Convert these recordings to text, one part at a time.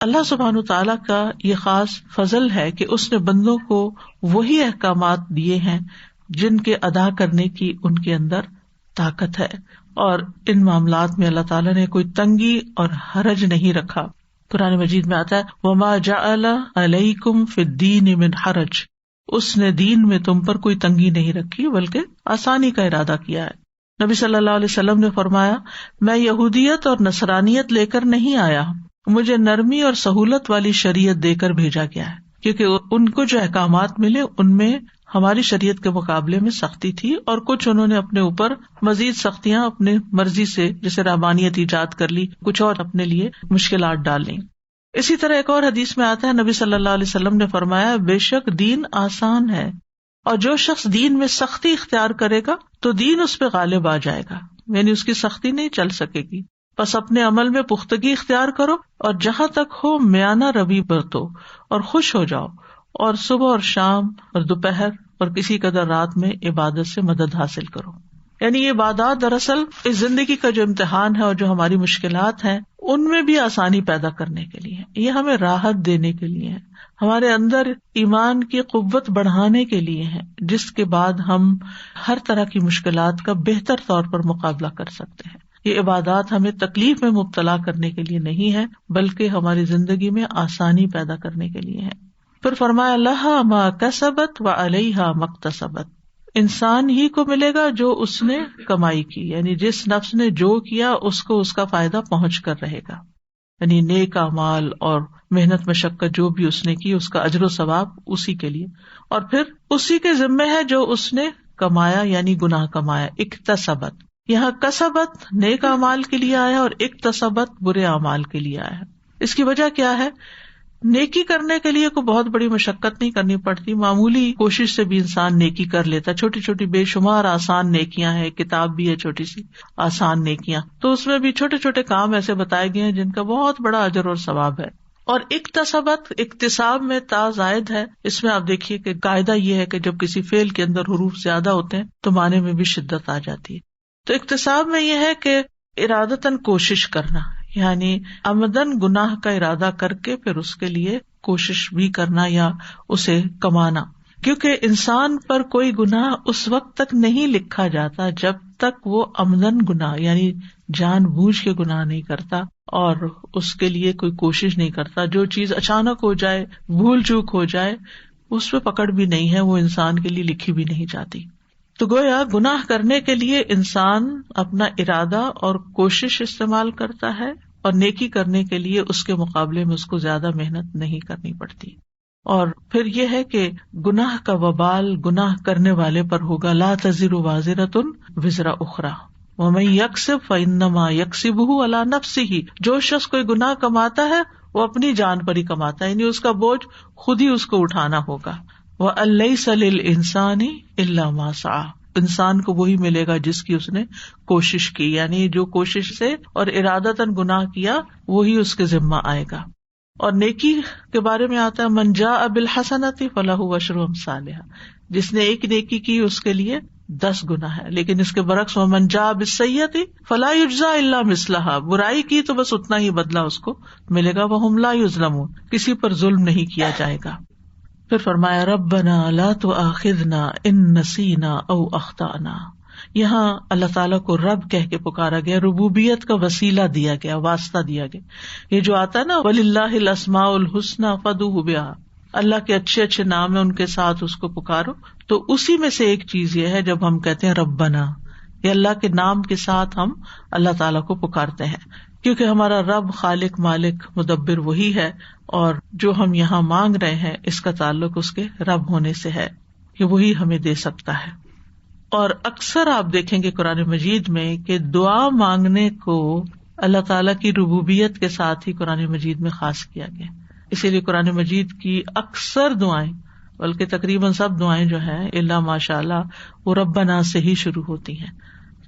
اللہ سبحانہ تعالیٰ کا یہ خاص فضل ہے کہ اس نے بندوں کو وہی احکامات دیے ہیں جن کے ادا کرنے کی ان کے اندر طاقت ہے، اور ان معاملات میں اللہ تعالیٰ نے کوئی تنگی اور حرج نہیں رکھا. قرآن مجید میں آتا ہے وَمَا جَعَلَ عَلَيْكُمْ فِي الدِّينِ مِنْ حَرَجٍ، اس نے دین میں تم پر کوئی تنگی نہیں رکھی بلکہ آسانی کا ارادہ کیا ہے. نبی صلی اللہ علیہ وسلم نے فرمایا میں یہودیت اور نصرانیت لے کر نہیں آیا، مجھے نرمی اور سہولت والی شریعت دے کر بھیجا گیا ہے، کیونکہ ان کو جو احکامات ملے ان میں ہماری شریعت کے مقابلے میں سختی تھی، اور کچھ انہوں نے اپنے اوپر مزید سختیاں اپنے مرضی سے جیسے رحمانیت ایجاد کر لی، کچھ اور اپنے لیے مشکلات ڈال لیں. اسی طرح ایک اور حدیث میں آتا ہے نبی صلی اللہ علیہ وسلم نے فرمایا بے شک دین آسان ہے، اور جو شخص دین میں سختی اختیار کرے گا تو دین اس پہ غالب آ جائے گا، یعنی اس کی سختی نہیں چل سکے گی. بس اپنے عمل میں پختگی اختیار کرو، اور جہاں تک ہو میانہ روی برتو، اور خوش ہو جاؤ، اور صبح اور شام اور دوپہر اور کسی قدر رات میں عبادت سے مدد حاصل کرو. یعنی یہ عبادات دراصل اس زندگی کا جو امتحان ہے اور جو ہماری مشکلات ہیں ان میں بھی آسانی پیدا کرنے کے لیے، یہ ہمیں راحت دینے کے لیے ہے، ہمارے اندر ایمان کی قوت بڑھانے کے لیے ہے، جس کے بعد ہم ہر طرح کی مشکلات کا بہتر طور پر مقابلہ کر سکتے ہیں. یہ عبادات ہمیں تکلیف میں مبتلا کرنے کے لیے نہیں ہے بلکہ ہماری زندگی میں آسانی پیدا کرنے کے لیے ہے. پھر فرمایا لہا ما کسبت وعلیہا ما اکتسبت، انسان ہی کو ملے گا جو اس نے کمائی کی، یعنی جس نفس نے جو کیا اس کو اس کا فائدہ پہنچ کر رہے گا، یعنی نیک اعمال اور محنت مشقت جو بھی اس نے کی اس کا اجر و ثواب اسی کے لیے، اور پھر اسی کے ذمے ہے جو اس نے کمایا یعنی گناہ کمایا. اکتسبت یہاں کسبت نیک اعمال کے لیے آیا اور اکتسبت برے اعمال کے لیے آیا. اس کی وجہ کیا ہے؟ نیکی کرنے کے لیے کوئی بہت بڑی مشقت نہیں کرنی پڑتی، معمولی کوشش سے بھی انسان نیکی کر لیتا. چھوٹی چھوٹی بے شمار آسان نیکیاں ہیں، کتاب بھی ہے چھوٹی سی آسان نیکیاں، تو اس میں بھی چھوٹے چھوٹے کام ایسے بتائے گئے ہیں جن کا بہت بڑا اجر اور ثواب ہے. اور اکتسبت اکتساب میں تا زائد ہے، اس میں آپ دیکھیے کہ قاعدہ یہ ہے کہ جب کسی فعل کے اندر حروف زیادہ ہوتے ہیں تو معنی میں بھی شدت آ جاتی ہے. تو اکتساب میں یہ ہے کہ ارادتاً کوشش کرنا، یعنی عمدن گناہ کا ارادہ کر کے پھر اس کے لیے کوشش بھی کرنا یا اسے کمانا. کیونکہ انسان پر کوئی گناہ اس وقت تک نہیں لکھا جاتا جب تک وہ عمدن گناہ یعنی جان بوجھ کے گناہ نہیں کرتا اور اس کے لیے کوئی کوشش نہیں کرتا. جو چیز اچانک ہو جائے، بھول چوک ہو جائے، اس پہ پکڑ بھی نہیں ہے، وہ انسان کے لیے لکھی بھی نہیں جاتی. تو گویا گناہ کرنے کے لیے انسان اپنا ارادہ اور کوشش استعمال کرتا ہے، اور نیکی کرنے کے لیے اس کے مقابلے میں اس کو زیادہ محنت نہیں کرنی پڑتی. اور پھر یہ ہے کہ گناہ کا وبال گناہ کرنے والے پر ہوگا. لا تزر وازرۃ وزر اخرى ومن یکسب فانما یکسبہ علی نفسہ، جو شخص کوئی گناہ کماتا ہے وہ اپنی جان پر ہی کماتا ہے، یعنی اس کا بوجھ خود ہی اس کو اٹھانا ہوگا. وَأَن لَيْسَ لِلْإِنسَانِ إِلَّا مَا سَعَى، انسان کو وہی ملے گا جس کی اس نے کوشش کی، یعنی جو کوشش سے اور ارادتاً گناہ کیا وہی اس کے ذمہ آئے گا. اور نیکی کے بارے میں آتا ہے من جاء بالحسنۃ فلہ عشر امثالھا، جس نے ایک نیکی کی اس کے لیے 10 گناہ ہے. لیکن اس کے برعکس ومن جاء بالسیئۃ فلا یجزی الا مثلھا، برائی کی تو بس اتنا ہی بدلہ اس کو ملے گا. وہم لا یظلمون، کسی پر ظلم نہیں کیا جائے گا. پھر فرمایا ربنا لا تؤاخذنا ان نسینا او اخطانا، یہاں اللہ تعالیٰ کو رب کہہ کے پکارا گیا، ربوبیت کا وسیلہ دیا گیا، واسطہ دیا گیا. یہ جو آتا ہے نا وَلِلَّهِ الْأَسْمَاءُ الْحُسْنَى فَادْعُوهُ بِهَا، اللہ کے اچھے اچھے نام ہیں ان کے ساتھ اس کو پکارو. تو اسی میں سے ایک چیز یہ ہے جب ہم کہتے ہیں ربنا، یہ اللہ کے نام کے ساتھ ہم اللہ تعالیٰ کو پکارتے ہیں، کیونکہ ہمارا رب خالق مالک مدبر وہی ہے، اور جو ہم یہاں مانگ رہے ہیں اس کا تعلق اس کے رب ہونے سے ہے کہ وہی ہمیں دے سکتا ہے. اور اکثر آپ دیکھیں گے قرآن مجید میں کہ دعا مانگنے کو اللہ تعالیٰ کی ربوبیت کے ساتھ ہی قرآن مجید میں خاص کیا گیا. اسی لیے قرآن مجید کی اکثر دعائیں، بلکہ تقریباً سب دعائیں جو ہیں الا ماشاء اللہ وہ ربنا سے ہی شروع ہوتی ہیں.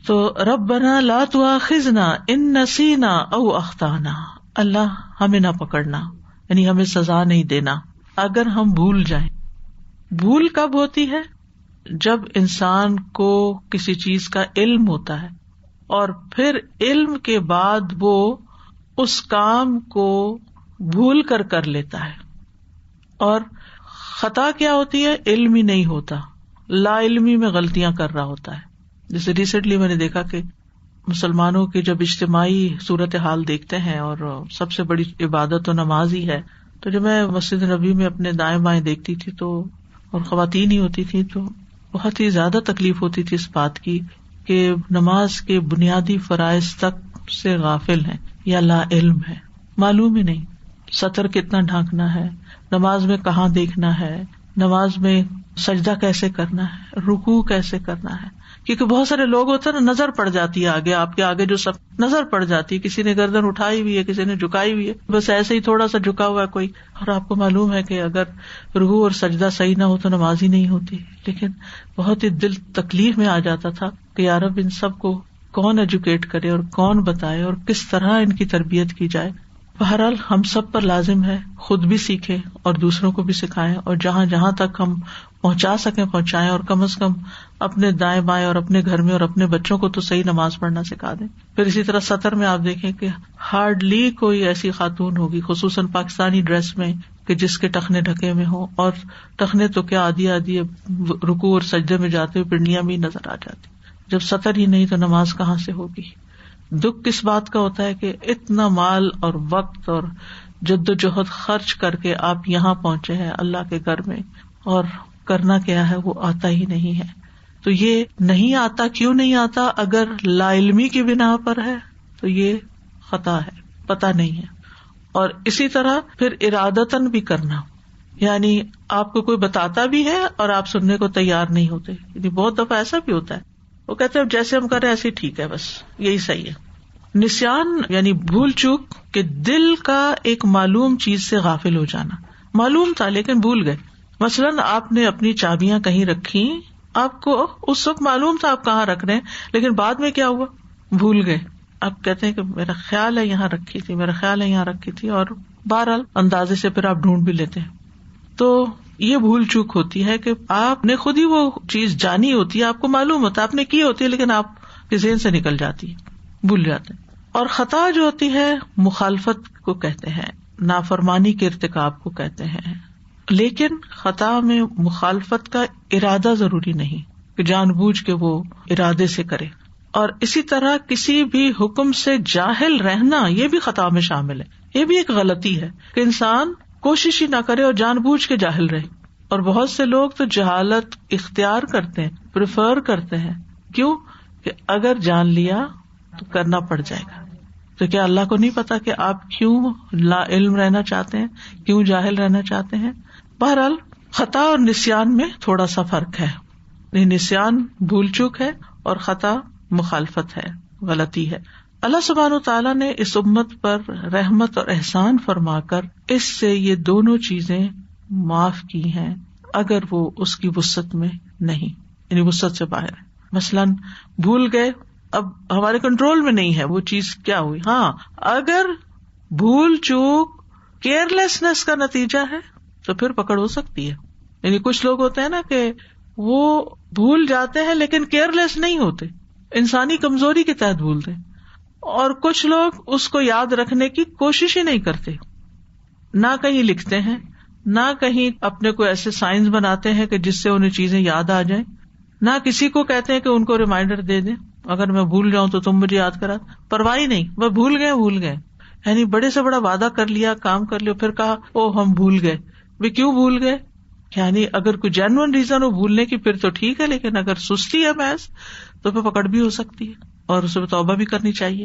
تو ربنا لا تؤاخذنا ان نسینا او اخطانا، اللہ ہمیں نہ پکڑنا، یعنی ہمیں سزا نہیں دینا اگر ہم بھول جائیں. بھول کب ہوتی ہے؟ جب انسان کو کسی چیز کا علم ہوتا ہے اور پھر علم کے بعد وہ اس کام کو بھول کر لیتا ہے. اور خطا کیا ہوتی ہے؟ علم ہی نہیں ہوتا، لا علمی میں غلطیاں کر رہا ہوتا ہے. جیسے ریسنٹلی میں نے دیکھا کہ مسلمانوں کی جب اجتماعی صورتحال دیکھتے ہیں اور سب سے بڑی عبادت و نماز ہی ہے، تو جب میں مسجد نبی میں اپنے دائیں بائیں دیکھتی تھی تو اور خواتین ہی ہوتی تھی تو بہت ہی زیادہ تکلیف ہوتی تھی اس بات کی کہ نماز کے بنیادی فرائض تک سے غافل ہیں یا لا علم ہے، معلوم ہی نہیں سطر کتنا ڈھانکنا ہے، نماز میں کہاں دیکھنا ہے، نماز میں سجدہ کیسے کرنا ہے، رکوع کیسے کرنا ہے. کیونکہ بہت سارے لوگ ہوتے ہیں نا، نظر پڑ جاتی ہے آگے، آپ کے آگے جو سب نظر پڑ جاتی ہے، کسی نے گردن اٹھائی ہوئی ہے، کسی نے جھکائی ہوئی ہے، بس ایسے ہی تھوڑا سا جھکا ہوا ہے کوئی، اور آپ کو معلوم ہے کہ اگر رکوع اور سجدہ صحیح نہ ہو تو نماز ہی نہیں ہوتی. لیکن بہت ہی دل تکلیف میں آ جاتا تھا کہ یا رب ان سب کو کون ایجوکیٹ کرے اور کون بتائے اور کس طرح ان کی تربیت کی جائے. بہرحال ہم سب پر لازم ہے خود بھی سیکھیں اور دوسروں کو بھی سکھائیں، اور جہاں جہاں تک ہم پہنچا سکیں پہنچائیں، اور کم از کم اپنے دائیں بائیں اور اپنے گھر میں اور اپنے بچوں کو تو صحیح نماز پڑھنا سکھا دیں. پھر اسی طرح سطر میں آپ دیکھیں کہ ہارڈلی کوئی ایسی خاتون ہوگی خصوصاً پاکستانی ڈریس میں کہ جس کے ٹخنے ڈھکے میں ہوں، اور ٹخنے تو کیا آدھی رکوع اور سجدے میں جاتے ہوئے پنڈلیاں بھی نظر آ جاتی. جب سطر ہی نہیں تو نماز کہاں سے ہوگی؟ دکھ کس بات کا ہوتا ہے کہ اتنا مال اور وقت اور جد و جہد خرچ کر کے آپ یہاں پہنچے ہیں اللہ کے گھر میں، اور کرنا کیا ہے وہ آتا ہی نہیں ہے. تو یہ نہیں آتا، کیوں نہیں آتا؟ اگر لا علمی کی بنا پر ہے تو یہ خطا ہے، پتہ نہیں ہے. اور اسی طرح پھر ارادتاً بھی کرنا، یعنی آپ کو کوئی بتاتا بھی ہے اور آپ سننے کو تیار نہیں ہوتے. یعنی بہت دفعہ ایسا بھی ہوتا ہے، وہ کہتے ہیں جیسے ہم کر رہے ہیں ایسے ٹھیک ہے، بس یہی صحیح ہے. نسیان یعنی بھول چوک کہ دل کا ایک معلوم چیز سے غافل ہو جانا. معلوم تھا لیکن بھول گئے. مثلاً آپ نے اپنی چابیاں کہیں رکھی، آپ کو اس وقت معلوم تھا آپ کہاں رکھ رہے ہیں، لیکن بعد میں کیا ہوا؟ بھول گئے. آپ کہتے ہیں کہ میرا خیال ہے یہاں رکھی تھی، میرا خیال ہے یہاں رکھی تھی، اور بہرحال اندازے سے پھر آپ ڈھونڈ بھی لیتے ہیں. تو یہ بھول چوک ہوتی ہے کہ آپ نے خود ہی وہ چیز جانی ہوتی ہے، آپ کو معلوم ہوتا ہے آپ نے کی ہوتی ہے، لیکن آپ کے ذہن سے نکل جاتی ہے، بھول جاتے ہیں. اور خطا جو ہوتی ہے مخالفت کو کہتے ہیں، نافرمانی کے ارتکاب کو کہتے ہیں. لیکن خطا میں مخالفت کا ارادہ ضروری نہیں کہ جان بوجھ کے وہ ارادے سے کرے. اور اسی طرح کسی بھی حکم سے جاہل رہنا یہ بھی خطا میں شامل ہے. یہ بھی ایک غلطی ہے کہ انسان کوشش ہی نہ کرے اور جان بوجھ کے جاہل رہے. اور بہت سے لوگ تو جہالت اختیار کرتے ہیں، پریفر کرتے ہیں. کیوں؟ کہ اگر جان لیا تو کرنا پڑ جائے گا. تو کیا اللہ کو نہیں پتا کہ آپ کیوں لا علم رہنا چاہتے ہیں، کیوں جاہل رہنا چاہتے ہیں؟ بہرحال خطا اور نسیان میں تھوڑا سا فرق ہے. نسیان بھول چوک ہے اور خطا مخالفت ہے، غلطی ہے. اللہ سبحانہ وتعالیٰ نے اس امت پر رحمت اور احسان فرما کر اس سے یہ دونوں چیزیں معاف کی ہیں اگر وہ اس کی وسعت میں نہیں، یعنی وسعت سے باہر ہے. مثلاً بھول گئے، اب ہمارے کنٹرول میں نہیں ہے وہ چیز، کیا ہوئی؟ ہاں اگر بھول چوک کیئرلیسنس کا نتیجہ ہے تو پھر پکڑ ہو سکتی ہے. یعنی کچھ لوگ ہوتے ہیں نا کہ وہ بھول جاتے ہیں لیکن کیئرلیس نہیں ہوتے، انسانی کمزوری کے تحت بھولتے ہیں. اور کچھ لوگ اس کو یاد رکھنے کی کوشش ہی نہیں کرتے، نہ کہیں لکھتے ہیں، نہ کہیں اپنے کو ایسے سائنس بناتے ہیں کہ جس سے انہیں چیزیں یاد آ جائیں، نہ کسی کو کہتے ہیں کہ ان کو ریمائنڈر دے دیں، اگر میں بھول جاؤں تو تم مجھے یاد کرا. پرواہ نہیں، وہ بھول گئے. یعنی بڑے سے بڑا وعدہ کر لیا، کام کر لیا، پھر کہا او ہم بھول گئے. وہ کیوں بھول گئے؟ یعنی اگر کوئی جینوئن ریزن ہو بھولنے کی پھر تو ٹھیک ہے، لیکن اگر سستی ہے محض تو پھر پکڑ بھی ہو سکتی ہے اور اسے توبہ بھی کرنی چاہیے.